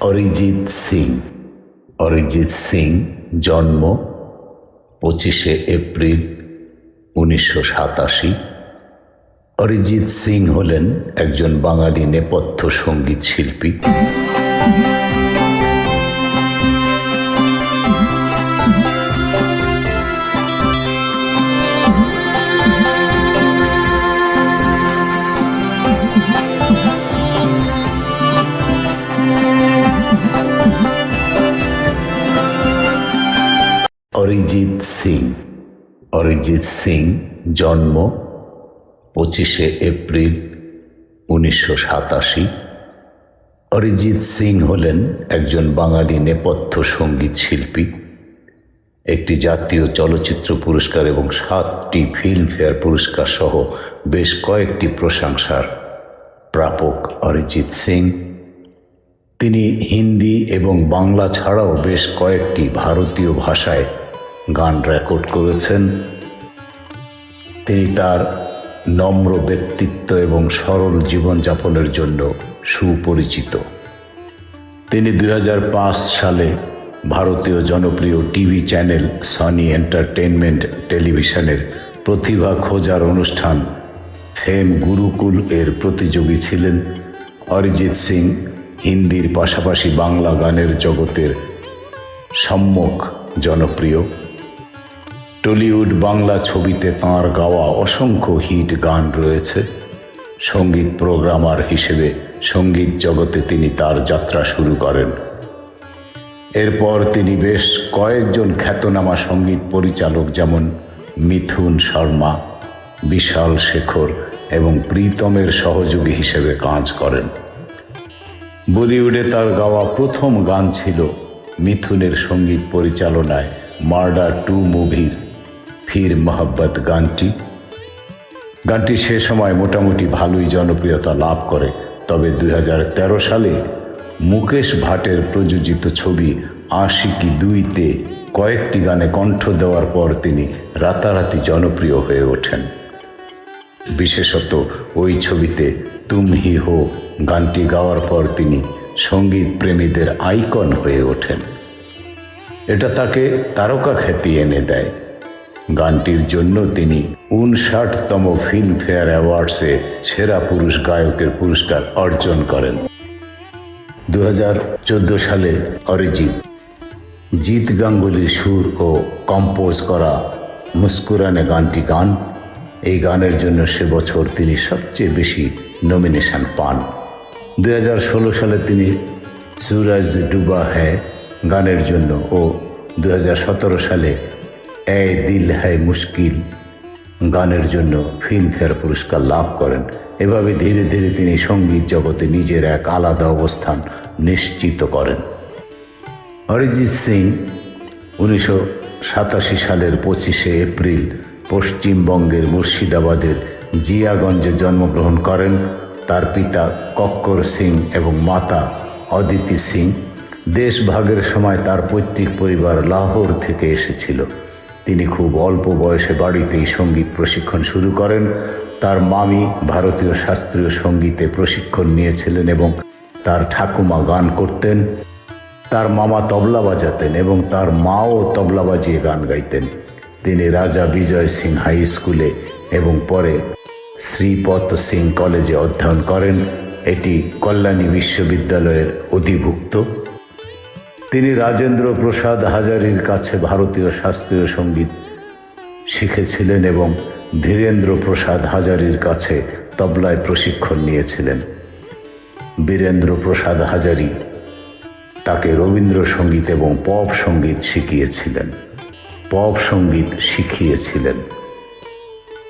অরিজিৎ সিং। অরিজিৎ সিং জন্ম 25শে এপ্রিল 1987। অরিজিৎ সিং হলেন একজন বাঙালি নেপথ্য সঙ্গীত শিল্পী। অরিজিৎ সিং। অরিজিৎ সিং জন্ম 25শে এপ্রিল 1987। অরিজিৎ সিং হলেন একজন বাঙালি নেপথ্য সঙ্গীত শিল্পী। একটি জাতীয় চলচ্চিত্র পুরস্কার এবং 7টি ফিল্মফেয়ার পুরস্কার সহ বেশ কয়েকটি প্রশংসার প্রাপক অরিজিৎ সিং। তিনি হিন্দি এবং বাংলা ছাড়াও বেশ কয়েকটি ভারতীয় ভাষায় গান রেকর্ড করেছেন। তিনি তার নম্র ব্যক্তিত্ব এবং সরল জীবনযাপনের জন্য সুপরিচিত। তিনি 2005 সালে ভারতীয় জনপ্রিয় টিভি চ্যানেল সনি এন্টারটেইনমেন্ট টেলিভিশনের প্রতিভা খোঁজার অনুষ্ঠান ফেম গুরুকুল এর প্রতিযোগী ছিলেন। অরিজিৎ সিং হিন্দির পাশাপাশি বাংলা গানের জগতের সম্মুখ জনপ্রিয়। টলিউড বাংলা ছবিতে তাঁর গাওয়া অসংখ্য হিট গান রয়েছে। সঙ্গীত প্রোগ্রামার হিসেবে সঙ্গীত জগতে তিনি তার যাত্রা শুরু করেন। এরপর তিনি বেশ কয়েকজন খ্যাতনামা সঙ্গীত পরিচালক যেমন মিথুন শর্মা, বিশাল শেখর এবং প্রীতমের সহযোগী হিসেবে কাজ করেন। বলিউডে তার গাওয়া প্রথম গান ছিল মিথুনের সঙ্গীত পরিচালনায় মার্ডার 2 মুভির ফির মোহব্বত গানটি সে সময় মোটামুটি ভালোই জনপ্রিয়তা লাভ করে। তবে 2013 সালে মুকেশ ভাটের প্রযোজিত ছবি আশিকি 2-তে কয়েকটি গানে কণ্ঠ দেওয়ার পর তিনি রাতারাতি জনপ্রিয় হয়ে ওঠেন। বিশেষত ওই ছবিতে তুম হি হো গানটি গাওয়ার পর তিনি সঙ্গীত প্রেমীদের আইকন হয়ে ওঠেন। এটা তাকে তারকা খ্যাতি এনে দেয়। গানটির জন্য তিনি 59তম ফিল্মফেয়ার অ্যাওয়ার্ডসে সেরা পুরুষ গায়কের পুরস্কার অর্জন করেন। 2014 সালে অরিজিৎ জিৎ গাঙ্গুলির সুর ও কম্পোজ করা মুস্কুরানে গানটি গান। এই গানের জন্য সে বছর তিনি সবচেয়ে বেশি নমিনেশন পান। 2016 সালে তিনি সুরজ ডুবা হ্যায় গানের জন্য ও 2017 সালে এ দিল হ্যায় মুশকিল গানের জন্য ফিল্মফেয়ার পুরস্কার লাভ করেন। এভাবে ধীরে ধীরে তিনি সঙ্গীত জগতে নিজের এক আলাদা অবস্থান নিশ্চিত করেন। অরিজিৎ সিং 1987 সালের 25শে এপ্রিল পশ্চিমবঙ্গের মুর্শিদাবাদের জিয়াগঞ্জে জন্মগ্রহণ করেন। তার পিতা কক্কর সিং এবং মাতা অদিতি সিং। দেশভাগের সময় তার পৈতৃক পরিবার লাহোর থেকে এসেছিল। তিনি খুব অল্প বয়সে বাড়িতেই সঙ্গীত প্রশিক্ষণ শুরু করেন। তার মামি ভারতীয় শাস্ত্রীয় সঙ্গীতে প্রশিক্ষণ নিয়েছিলেন এবং তার ঠাকুমা গান করতেন। তার মামা তবলা বাজাতেন এবং তার মাও তবলা বাজিয়ে গান গাইতেন। তিনি রাজা বিজয় সিং হাই স্কুলে এবং পরে শ্রীপত সিং কলেজে অধ্যয়ন করেন। এটি কল্যাণী বিশ্ববিদ্যালয়ের অধিভুক্ত। তিনি রাজেন্দ্র প্রসাদ হাজারির কাছে ভারতীয় শাস্ত্রীয় সঙ্গীত শিখেছিলেন এবং ধীরেন্দ্র প্রসাদ হাজারির কাছে তবলায় প্রশিক্ষণ নিয়েছিলেন। বীরেন্দ্র প্রসাদ হাজারি তাকে রবীন্দ্রসঙ্গীত এবং পপ সঙ্গীত শিখিয়েছিলেন।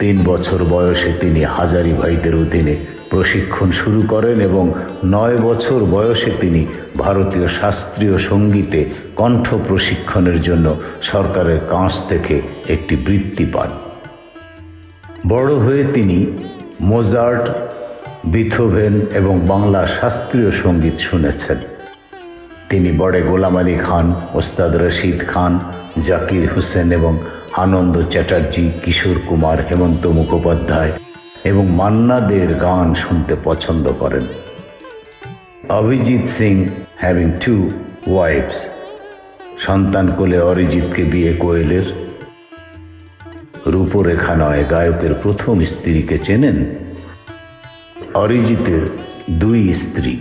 3 বছর বয়সে তিনি হাজারি ভাইদের অধীনে প্রশিক্ষণ শুরু করেন এবং 9 বছর বয়সে তিনি ভারতীয় শাস্ত্রীয় সঙ্গীতে কণ্ঠ প্রশিক্ষণের জন্য সরকারের কাছ থেকে একটি বৃত্তি পান। বড় হয়ে তিনি মোজার্ট, বিথোভেন এবং বাংলা শাস্ত্রীয় সঙ্গীত শুনেছেন। তিনি বড়ে গোলাম আলী খান, ওস্তাদ রশিদ খান, জাকির হুসেন এবং আনন্দ চ্যাটার্জি, কিশোর কুমার, হেমন্ত মুখোপাধ্যায় এবং মান্না দের গান শুনতে পছন্দ করেন। Abhijit Singh having 2 wives। সন্তান কোলে অরিজিৎকে বিয়ে কোয়েলের। রূপরেখা নয়, গায়কের প্রথম স্ত্রীকে চেনেন? অরিজিতের 2 স্ত্রী।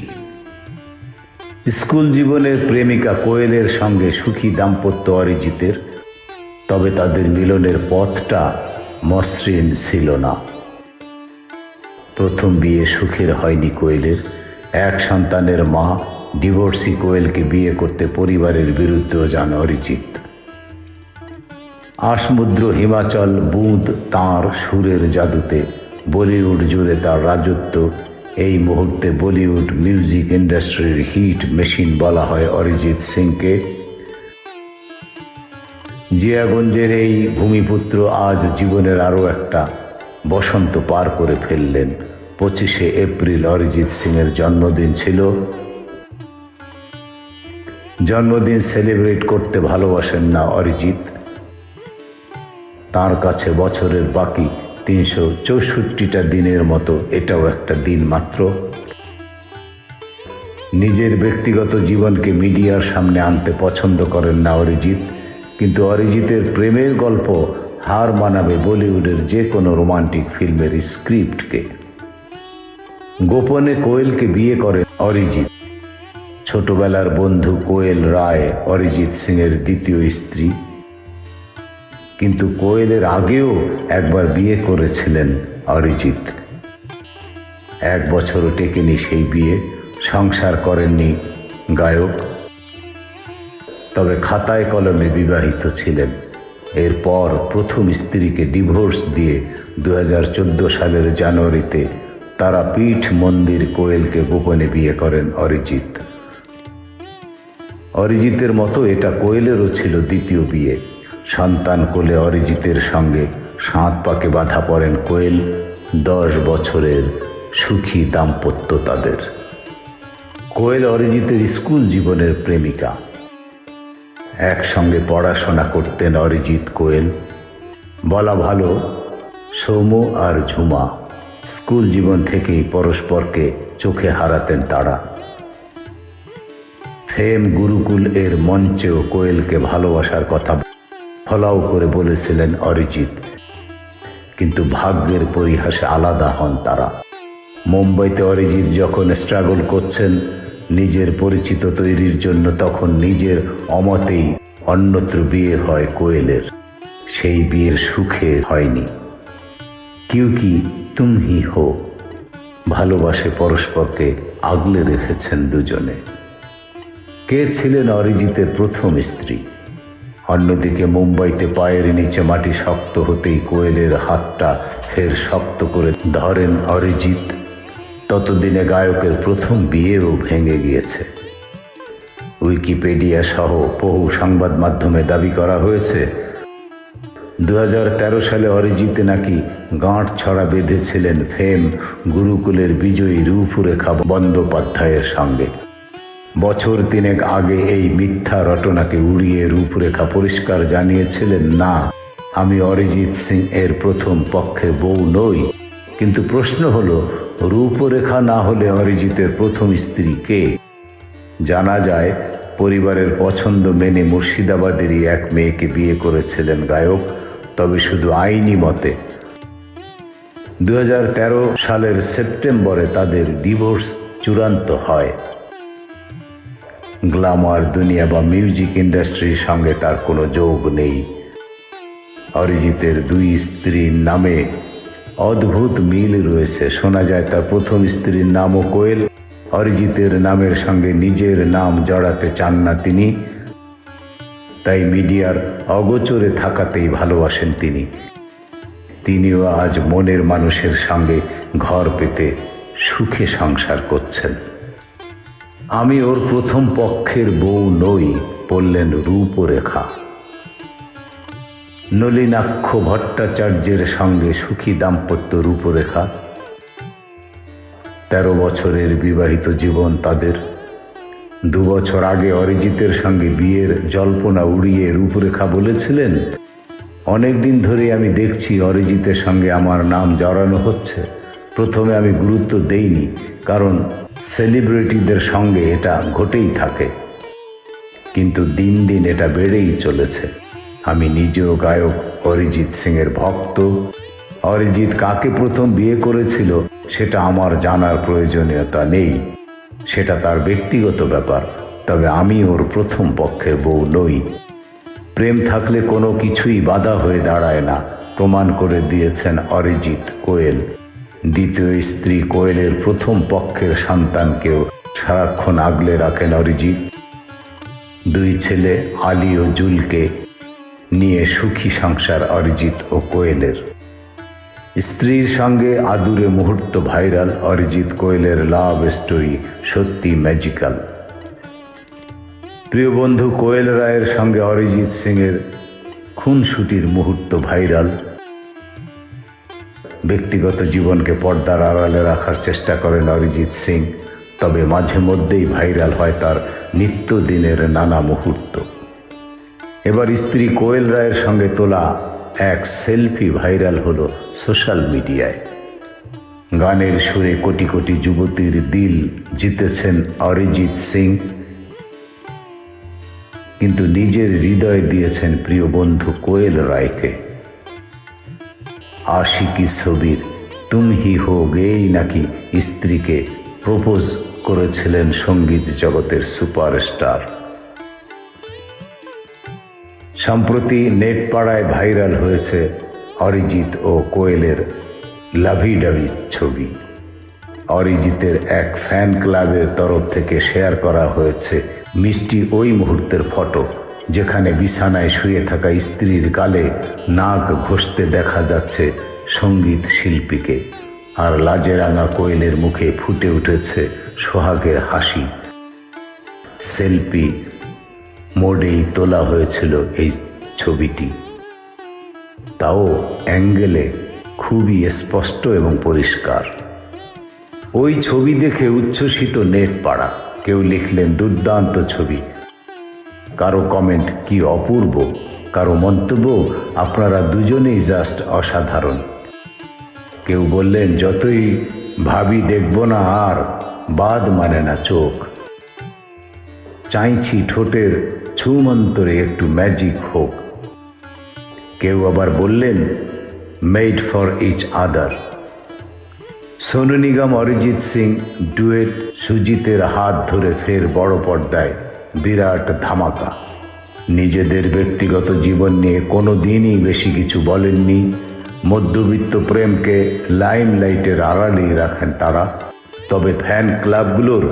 স্কুল জীবনের প্রেমিকা কোয়েলের সঙ্গে সুখী দাম্পত্য অরিজিতের, তবে তাদের মিলনের পথটা মসৃণ ছিল না। প্রথম বিয়ে সুখের হয়নি কোয়েলের। এক সন্তানের মা ডিভোর্সি কোয়েলকে বিয়ে করতে পরিবারের বিরুদ্ধেও যান অরিজিৎ। আসমুদ্র হিমাচল বুঁদ তাঁর সুরের জাদুতে, বলিউড জুড়ে তার রাজত্ব। এই মুহূর্তে বলিউড মিউজিক ইন্ডাস্ট্রির হিট মেশিন বলা হয় অরিজিৎ সিংকে। জিয়াগঞ্জের এই ভূমিপুত্র আজ জীবনের আরও একটা বসন্ত পার করে ফেললেন। 25শে এপ্রিল অরিজিৎ সিংয়ের জন্মদিন ছিল। জন্মদিন সেলিব্রেট করতে ভালোবাসেন না অরিজিৎ। তার কাছে বছরের বাকি 364টা দিনের মতো এটাও একটা দিন মাত্র। নিজের ব্যক্তিগত জীবনকে মিডিয়ার সামনে আনতে পছন্দ করেন না অরিজিৎ, কিন্তু অরিজিতের প্রেমের গল্প হার মানাবে বলিউডের যে কোনো রোমান্টিক ফিল্মের স্ক্রিপ্টকে। গোপনে কোয়েলকে বিয়ে করেন অরিজিৎ। ছোটবেলার বন্ধু কোয়েল রায় অরিজিৎ সিংয়ের দ্বিতীয় স্ত্রী, কিন্তু কোয়েলের আগেও একবার বিয়ে করেছিলেন অরিজিৎ। 1 বছরও টেকেনি সেই বিয়ে, সংসার করেননি গায়ক, তবে খাতায় কলমে বিবাহিত ছিলেন। এরপর প্রথম স্ত্রীকে ডিভোর্স দিয়ে 2014 সালের জানুয়ারিতে তারাপীঠ মন্দির কোয়েলকে গোপনে বিয়ে করেন অরিজিৎ। অরিজিতের মতো এটা কোয়েলেরও ছিল দ্বিতীয় বিয়ে। সন্তান কোলে অরিজিতের সঙ্গে 7 পাকে বাঁধা পড়েন কোয়েল। 10 বছরের সুখী দাম্পত্য তাদের। কোয়েল অরিজিতের স্কুল জীবনের প্রেমিকা। একসঙ্গে পড়াশোনা করতেন অরিজিৎ কোয়েল। বলা ভালো সৌম্য আর ঝুমা। স্কুল জীবন থেকেই পরস্পরকে চোখে হারাতেন তারা। ফেম গুরুকুল এর মঞ্চেও কোয়েলকে ভালোবাসার কথা ফলাও করে বলেছিলেন অরিজিৎ, কিন্তু ভাগ্যের পরিহাসে আলাদা হন তারা। মুম্বাইতে অরিজিৎ যখন স্ট্রাগল করছেন নিজের পরিচিত তৈরির জন্য, তখন নিজের অমতেই অন্যত্র বিয়ে হয় কোয়েলের। সেই বিয়ের সুখে হয়নি। কিউকি তুম হি হো। ভালোবাসে পরস্পরকে আগলে রেখেছেন দুজনে। কে ছিলেন অরিজিতের প্রথম স্ত্রী? অন্যদিকে মুম্বাইতে পায়ের নিচে মাটি শক্ত হতেই কোয়েলের হাতটা ফের শক্ত করে ধরেন অরিজিৎ। ততদিনে গায়কের প্রথম বিয়েও ভেঙে গিয়েছে। উইকিপিডিয়া সহ বহু সংবাদ মাধ্যমে দাবি করা হয়েছে 2013 সালে অরিজিৎ নাকি গাঁট ছড়া বেঁধেছিলেন ফেম গুরুকুলের বিজয়ী রূপরেখা বন্দ্যোপাধ্যায়ের সঙ্গে। বছর 3 আগে এই মিথ্যা রটনাকে উড়িয়ে রূপরেখা পরিষ্কার জানিয়েছিলেন, না, আমি অরিজিৎ সিং এর প্রথম পক্ষের বউ নই। কিন্তু প্রশ্ন হলো, রূপরেখা না হলে অরিজিতের প্রথম স্ত্রী কে? জানা যায় পরিবারের পছন্দ মেনে মুর্শিদাবাদেরই এক মেয়েকে বিয়ে করেছিলেন গায়ক, তবে শুধু আইনি মতে। 2013 সালের সেপ্টেম্বরে তাদের ডিভোর্স চূড়ান্ত হয়। গ্ল্যামার দুনিয়া বা মিউজিক ইন্ডাস্ট্রির সঙ্গে তার কোনো যোগ নেই। অরিজিতের 2 স্ত্রীর নামে অদ্ভুত মিল রয়েছে। শোনা যায় তার প্রথম স্ত্রীর নামও কোয়েল। অরিজিতের নামের সঙ্গে নিজের নাম জড়াতে চান না তিনি, তাই মিডিয়ার অগোচরে থাকাতেই ভালোবাসেন তিনি। তিনিও আজ মনের মানুষের সঙ্গে ঘর পেতে সুখে সংসার করছেন। আমি ওর প্রথম পক্ষের বউ নই, বললেন রূপরেখা। নলিনাক্ষ ভট্টাচার্যের সঙ্গে সুখী দাম্পত্য রূপরেখা। 13 বছরের বিবাহিত জীবন তাদের। 2 বছর আগে অরিজিতের সঙ্গে বিয়ের জল্পনা উড়িয়ে রূপরেখা বলেছিলেন, অনেক দিন ধরে আমি দেখছি অরিজিতের সঙ্গে আমার নাম জড়ানো হচ্ছে, প্রথমে আমি গুরুত্ব দেইনি, কারণ সেলিব্রিটিদের সঙ্গে এটা ঘটেই থাকে, কিন্তু দিন দিন এটা বেড়েই চলেছে। আমি নিজেও গায়ক অরিজিৎ সিংয়ের ভক্ত। অরিজিৎ কাকে প্রথম বিয়ে করেছিল সেটা আমার জানার প্রয়োজনীয়তা নেই, সেটা তার ব্যক্তিগত ব্যাপার। তবে আমি ওর প্রথম পক্ষের বউ নই। প্রেম থাকলে কোনো কিছুই বাধা হয়ে দাঁড়ায় না, প্রমাণ করে দিয়েছেন অরিজিৎ কোয়েল। দ্বিতীয় স্ত্রী কোয়েলের প্রথম পক্ষের সন্তানকেও সারাক্ষণ আগলে রাখেন অরিজিৎ। দুই ছেলে আলী ও জুলকে নিয়ে সুখী সংসার অরিজিৎ ও কোয়েলের। স্ত্রীর সঙ্গে আদুরে মুহূর্ত ভাইরাল। অরিজিৎ কোয়েলের লাভ স্টোরি সত্যি ম্যাজিক্যাল। প্রিয় বন্ধু কোয়েল রায়ের সঙ্গে অরিজিৎ সিংয়ের খুনসুটির মুহূর্ত ভাইরাল। ব্যক্তিগত জীবনকে পর্দার আড়ালে রাখার চেষ্টা করেন অরিজিৎ সিং, তবে মাঝে মধ্যেই ভাইরাল হয় তার নিত্যদিনের নানা মুহূর্ত। এবার স্ত্রী কোয়েল রায়ের সঙ্গে তোলা এক সেলফি ভাইরাল হলো সোশ্যাল মিডিয়ায়। গানের সুরে কোটি কোটি যুবতীর দিল জিতেছেন অরিজিৎ সিং, কিন্তু নিজের হৃদয় দিয়েছেন প্রিয় বন্ধু কোয়েল রায়কে। আশিকি ছবির তুম হি হো গেই নাকি স্ত্রীকে প্রপোজ করেছিলেন সঙ্গীত জগতের সুপারস্টার। সম্প্রতি নেট পাড়ায় ভাইরাল হয়েছে অরিজিৎ ও কোয়েলের লাভিডাভি ছবি। অরিজিতের এক ফ্যান ক্লাবের তরফ থেকে শেয়ার করা হয়েছে মিষ্টি ওই মুহূর্তের ফটো, যেখানে বিছানায় শুয়ে থাকা স্ত্রীর গালে নাক ঘষতে দেখা যাচ্ছে সঙ্গীত শিল্পীকে, আর লাজেরাঙা কোয়েলের মুখে ফুটে উঠেছে সোহাগের হাসি। সেলফি মোডেই তোলা হয়েছিল এই ছবিটি, তাও অ্যাঙ্গেলে খুবই স্পষ্ট এবং পরিষ্কার। ওই ছবি দেখে উচ্ছ্বসিত নেট পাড়া। কেউ লিখলেন দুর্দান্ত ছবি, কারো কমেন্ট কি অপূর্ব, কারো মন্তব্য আপনারা দুজনেই জাস্ট অসাধারণ। কেউ বললেন যতই ভাবি দেখব না আর বাদ মানে না চোখ, চাইছি ঠোঁটের ছুমন্তরে একটু ম্যাজিক হোক। কেউ আবার বললেন made for each other. Sonu Nigam Arijit Singh duet, সুজিতের হাত ধরে ফের বড় পর্দায় বিরাট ধামাকা। নিজেদের ব্যক্তিগত জীবন নিয়ে কোনো দিনই বেশি কিছু বলেননি। মধ্যবিত্ত প্রেমকে লাইমলাইটের আড়ালেই রাখেন তারা। তবে ফ্যান ক্লাবগুলোর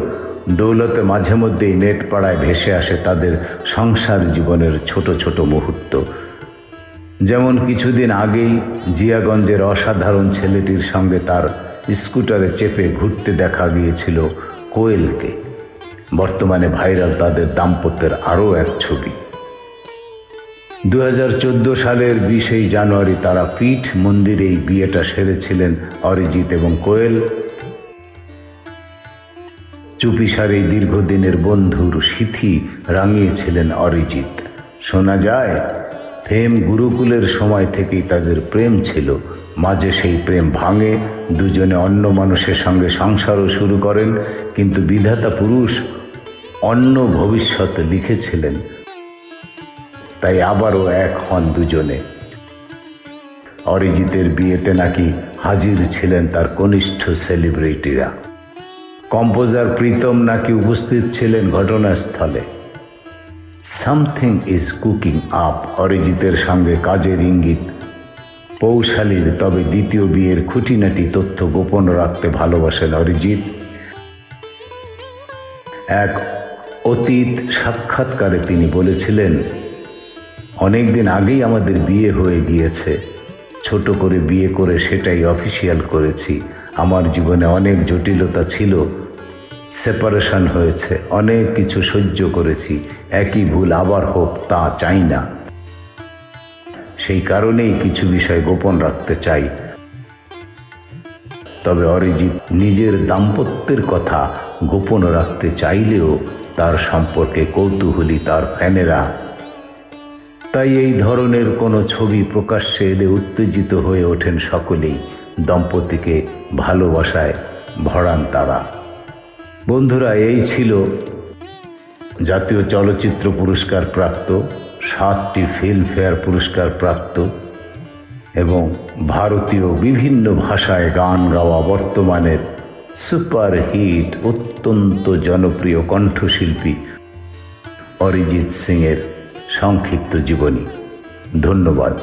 দৌলতে মাঝে মধ্যেই নেট পাড়ায় ভেসে আসে তাদের সংসার জীবনের ছোট ছোট মুহূর্ত। যেমন কিছুদিন আগেই জিয়াগঞ্জের অসাধারণ ছেলেটির সঙ্গে তার স্কুটারে চেপে ঘুরতে দেখা গিয়েছিল কোয়েলকে। বর্তমানে ভাইরাল তাদের দাম্পত্যের আরও এক ছবি। 2014 সালের 20 জানুয়ারি তারা পীঠ মন্দিরেই বিয়েটা সেরেছিলেন অরিজিৎ এবং কোয়েল। চুপিসারেই দীর্ঘদিনের বন্ধুর সিথি রাঙিয়েছিলেন অরিজিৎ। শোনা যায় প্রেম গুরুকুলের সময় থেকেই তাদের প্রেম ছিল। মাঝে সেই প্রেম ভাঙে, দুজনে অন্য মানুষের সঙ্গে সংসারও শুরু করেন, কিন্তু বিধাতা পুরুষ অন্য ভবিষ্যৎ লিখেছিলেন, তাই আবারও এক হন দুজনে। অরিজিতের বিয়েতে নাকি হাজির ছিলেন তার কনিষ্ঠ সেলিব্রিটিরা। কম্পোজার প্রীতম নাকি উপস্থিত ছিলেন ঘটনাস্থলে। Something is cooking up. অরিজিতের সঙ্গে কাজের ইঙ্গিত পৌশালীর, তবে দ্বিতীয় বিয়ের খুঁটিনাটি তথ্য গোপন রাখতে ভালোবাসেন অরিজিৎ। এক অতীত সাক্ষাৎকারে তিনি বলেছিলেন, অনেকদিন আগেই আমাদের বিয়ে হয়ে গিয়েছে, ছোট করে বিয়ে করে সেটাই অফিসিয়াল করেছি। আমার জীবনে অনেক জটিলতা ছিল, সেপারেশন হয়েছে, অনেক কিছু সহ্য করেছি। একই ভুল আবার হোক তা চাই না, সেই কারণেই কিছু বিষয় গোপন রাখতে চাই। তবে অরিজিৎ নিজের দাম্পত্যের কথা গোপন রাখতে চাইলেও তার সম্পর্কে কৌতূহলী তার ফ্যানেরা। তাই এই ধরনের কোনো ছবি প্রকাশ্যে এলে উত্তেজিত হয়ে ওঠেন সকলেই। দম্পতিকে ভালোবাসায় ভরান তারা। বন্ধুরা, এই ছিল জাতীয় চলচ্চিত্র পুরস্কার প্রাপ্ত, 7টি ফিল্মফেয়ার পুরস্কার প্রাপ্ত এবং ভারতীয় বিভিন্ন ভাষায় গান গাওয়া বর্তমানের সুপারহিট অত্যন্ত জনপ্রিয় কণ্ঠশিল্পী অরিজিৎ সিংয়ের সংক্ষিপ্ত জীবনী। ধন্যবাদ।